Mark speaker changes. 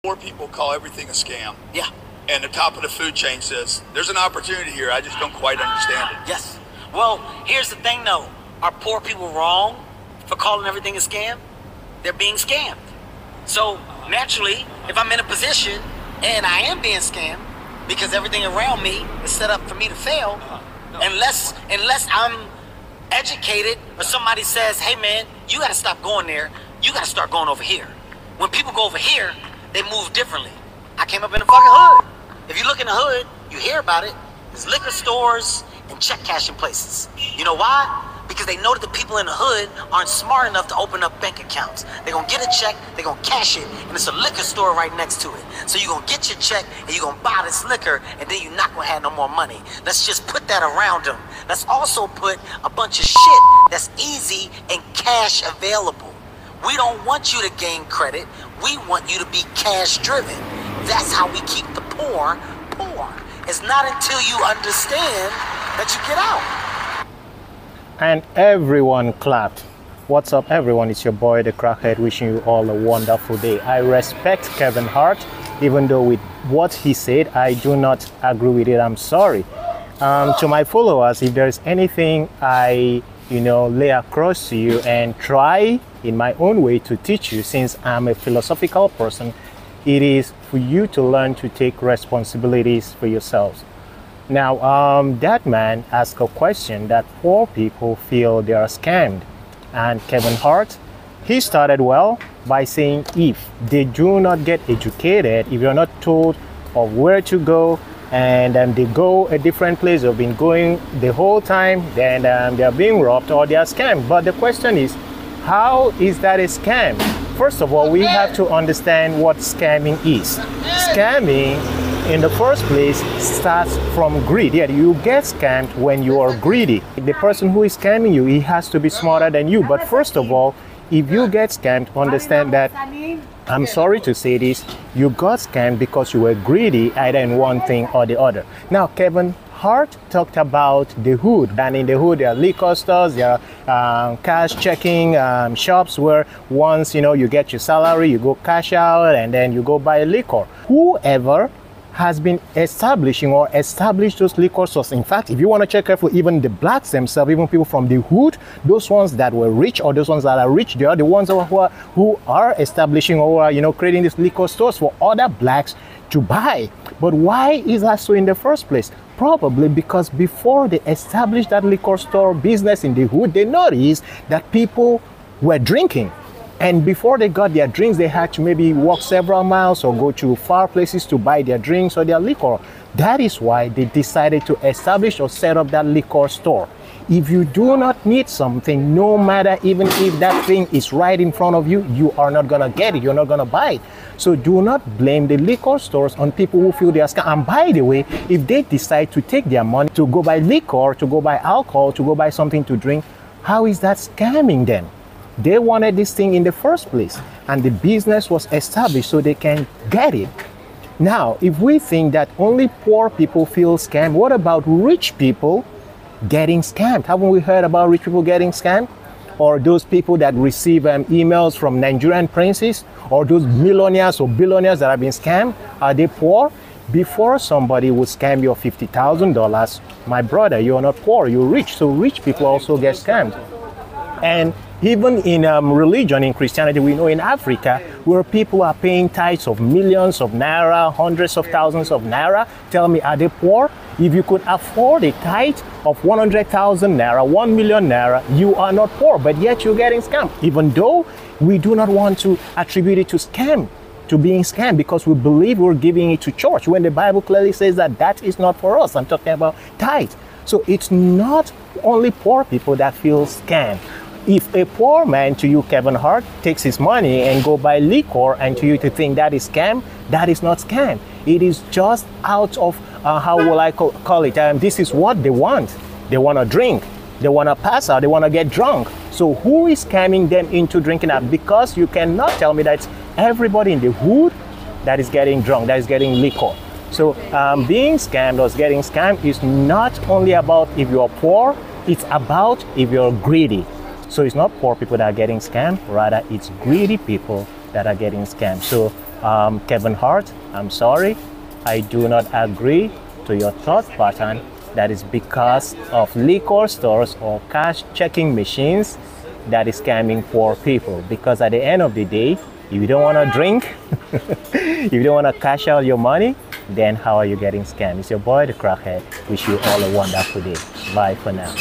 Speaker 1: Poor people call everything a scam.
Speaker 2: Yeah.
Speaker 1: And the top of the food chain says, there's an opportunity here, I just don't quite understand it.
Speaker 2: Yes. Well, here's the thing though. Are poor people wrong for calling everything a scam? They're being scammed. So naturally, if I'm in a position and I am being scammed because everything around me is set up for me to fail, unless I'm educated or somebody says, hey man, you gotta stop going there, you gotta start going over here. When people go over here, they move differently. I came up in the fucking hood. If you look in the hood, you hear about it. There's liquor stores and check cashing places. You know why? Because they know that the people in the hood aren't smart enough to open up bank accounts. They're gonna get a check, they're gonna cash it, and it's a liquor store right next to it. So you're gonna get your check and you're gonna buy this liquor, and then you're not gonna have no more money. Let's just put that around them. Let's also put a bunch of shit that's easy and cash available. We don't want you to gain credit. We want you to be cash driven. That's how we keep the poor poor. It's not until you understand that you get out.
Speaker 3: And everyone clapped. What's up everyone, it's your boy the Crackhead, wishing you all a wonderful day. I respect Kevin Hart, even though with what he said I do not agree with it. I'm sorry. To my followers, if there's anything I lay across to you and try in my own way to teach you, since I'm a philosophical person, it is for you to learn to take responsibilities for yourselves. Now, that man asked a question that poor people feel they are scammed. And Kevin Hart, he started well by saying if they do not get educated, if you're not told of where to go, and they go a different place, they've been going the whole time, then they're being robbed or they are scammed. But the question is, how is that a scam? First of all, we have to understand what scamming is. Scamming, in the first place, starts from greed. Yeah, you get scammed when you are greedy. The person who is scamming you, he has to be smarter than you. But first of all, if you get scammed, understand that, I'm sorry to say this, you got scammed because you were greedy either in one thing or the other. Now, Kevin Hart talked about the hood, and in the hood there are liquor stores, there are cash checking shops where once you get your salary, you go cash out and then you go buy liquor. Whoever has been establishing or established those liquor stores. In fact, if you want to check carefully, even the blacks themselves, even people from the hood, those ones that were rich or those ones that are rich, they are the ones who are establishing or creating these liquor stores for other blacks to buy. But why is that so in the first place? Probably because before they established that liquor store business in the hood, they noticed that people were drinking. And before they got their drinks, they had to maybe walk several miles or go to far places to buy their drinks or their liquor. That is why they decided to establish or set up that liquor store. If you do not need something, no matter even if that thing is right in front of you, you are not gonna get it, you're not gonna buy it. So do not blame the liquor stores on people who feel they are scammed. And by the way, if they decide to take their money to go buy liquor, to go buy alcohol, to go buy something to drink, how is that scamming them? They wanted this thing in the first place, and the business was established so they can get it. Now, if we think that only poor people feel scammed, what about rich people getting scammed? Haven't we heard about rich people getting scammed? Or those people that receive emails from Nigerian princes, or those millionaires or billionaires that have been scammed? Are they poor? Before somebody would scam you of $50,000, my brother, you're not poor, you're rich. So rich people also get scammed. And even in religion, in Christianity, we know in Africa, where people are paying tithes of millions of naira, hundreds of thousands of naira, tell me, are they poor? If you could afford a tithe of 100,000 naira, 1 million naira, you are not poor, but yet you're getting scammed. Even though we do not want to attribute it to scam, to being scammed, because we believe we're giving it to church, when the Bible clearly says that that is not for us. I'm talking about tithe. So it's not only poor people that feel scammed. If a poor man, to you, Kevin Hart, takes his money and go buy liquor, and to you to think that is scam, that is not scam. It is just out of, how will I call it? This is what they want. They want to drink. They want to pass out. They want to get drunk. So who is scamming them into drinking that? Because you cannot tell me that everybody in the hood that is getting drunk, that is getting liquor. So being scammed or getting scammed is not only about if you're poor, it's about if you're greedy. So it's not poor people that are getting scammed, rather it's greedy people that are getting scammed. So Kevin Hart, I'm sorry. I do not agree to your thought pattern. That is because of liquor stores or cash checking machines that is scamming poor people. Because at the end of the day, if you don't want to drink, if you don't want to cash out your money, then how are you getting scammed? It's your boy, the Crackhead. Wish you all a wonderful day. Bye for now.